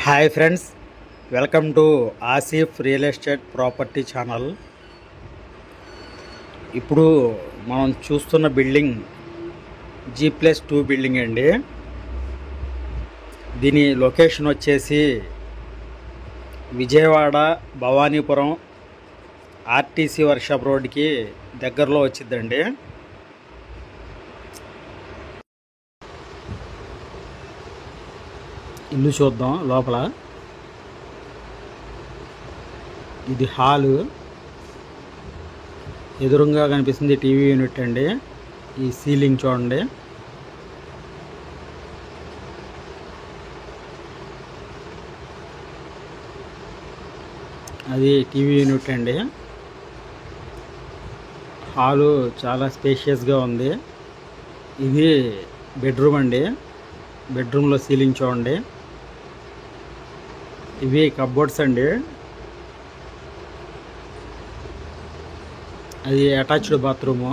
Hi friends, welcome to Asif real estate property channel. ఇప్పుడు మనం చూస్తున్న బిల్డింగ్ G+2 బిల్డింగ్ అండి. దీని లొకేషన్ వచ్చేసి విజయవాడ భవానీపురం ఆర్టీసీ వర్క్షాప్ రోడ్కి దగ్గరలో వచ్చిందండి. ఇల్లు చూద్దాం. లోపల ఇది హాలు, ఎదురుగా కనిపిస్తుంది టీవీ యూనిట్ అండి. ఈ సీలింగ్ చూడండి. అది టీవీ యూనిట్ అండి. హాలు చాలా స్పేషియస్గా ఉంది. ఇది బెడ్రూమ్ అండి. బెడ్రూమ్లో సీలింగ్ చూడండి. ఇవి కబోర్డ్స్ అండి. అది అటాచ్డ్ బాత్రూము.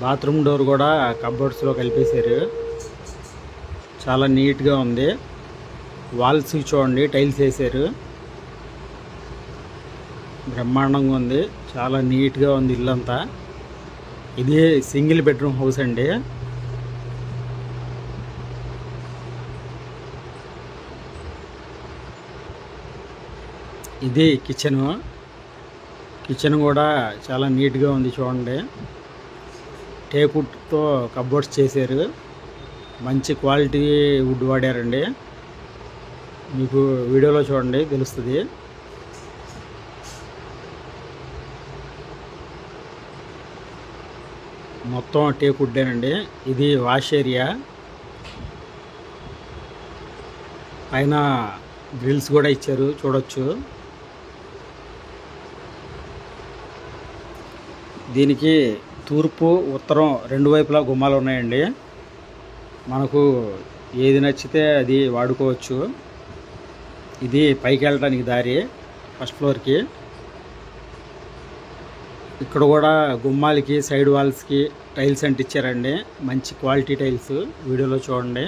బాత్రూమ్ డోర్ కూడా కబోర్డ్స్లో కలిపేశారు. చాలా నీట్గా ఉంది. వాల్స్ చూడండి, టైల్స్ వేసారు. బ్రహ్మాండంగా ఉంది. చాలా నీట్గా ఉంది ఇల్లంతా. ఇది సింగిల్ బెడ్రూమ్ హౌస్ అండి. ఇది కిచెన్ కూడా చాలా నీట్గా ఉంది చూడండి. టేకుడ్తో కబోర్డ్స్ చేశారు. మంచి క్వాలిటీ వుడ్ వాడారండి. మీకు వీడియోలో చూడండి తెలుస్తుంది. మొత్తం టేకుడ్డేనండి. ఇది వాష్ ఏరియా. పైన గ్రిల్స్ కూడా ఇచ్చారు, చూడొచ్చు. దీనికి తూర్పు ఉత్తరం రెండు వైపులా గుమ్మాలు ఉన్నాయండి. మనకు ఏది నచ్చితే అది వాడుకోవచ్చు. ఇది పైకి వెళ్ళడానికి దారి ఫస్ట్ ఫ్లోర్కి. ఇక్కడ కూడా గుమ్మాలకి సైడ్ వాల్స్కి టైల్స్ అంటించారండి. మంచి క్వాలిటీ టైల్స్, వీడియోలో చూడండి.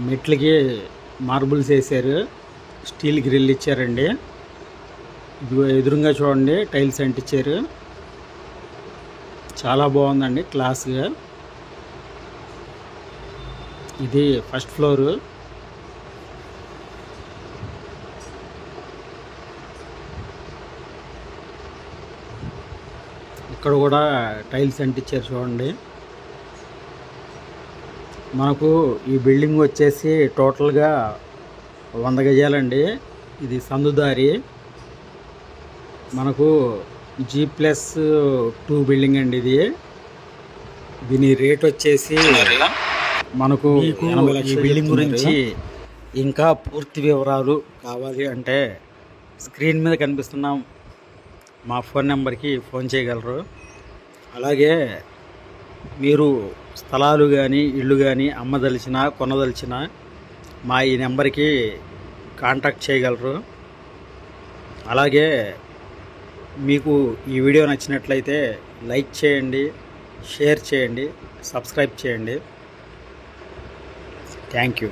మెట్లకి మార్బుల్స్ వేసారు. స్టీల్ గ్రిల్ ఇచ్చారండి. ఎదురుగా చూడండి, టైల్స్ అంటించారు. చాలా బాగుందండి, క్లాస్గా. ఇది ఫస్ట్ ఫ్లోరు. ఇక్కడ కూడా టైల్స్ అంటించారు చూడండి. మనకు ఈ బిల్డింగ్ వచ్చేసి టోటల్గా 100 గజాలండి. ఇది సందుదారి. మనకు G+2 బిల్డింగ్ అండి ఇది. దీని రేట్ వచ్చేసి మనకు ఈ బిల్డింగ్ గురించి ఇంకా పూర్తి వివరాలు కావాలి అంటే స్క్రీన్ మీద కనిపిస్తున్న మా ఫోన్ నెంబర్కి ఫోన్ చేయగలరు. అలాగే మీరు స్థలాలు కానీ ఇళ్ళు కానీ అమ్మదలిచినా కొనదలిచినా మా ఈ నెంబర్కి కాంటాక్ట్ చేయగలరు. అలాగే మీకు ఈ వీడియో నచ్చినట్లయితే లైక్ చేయండి, షేర్ చేయండి, సబ్స్క్రైబ్ చేయండి. Thank you.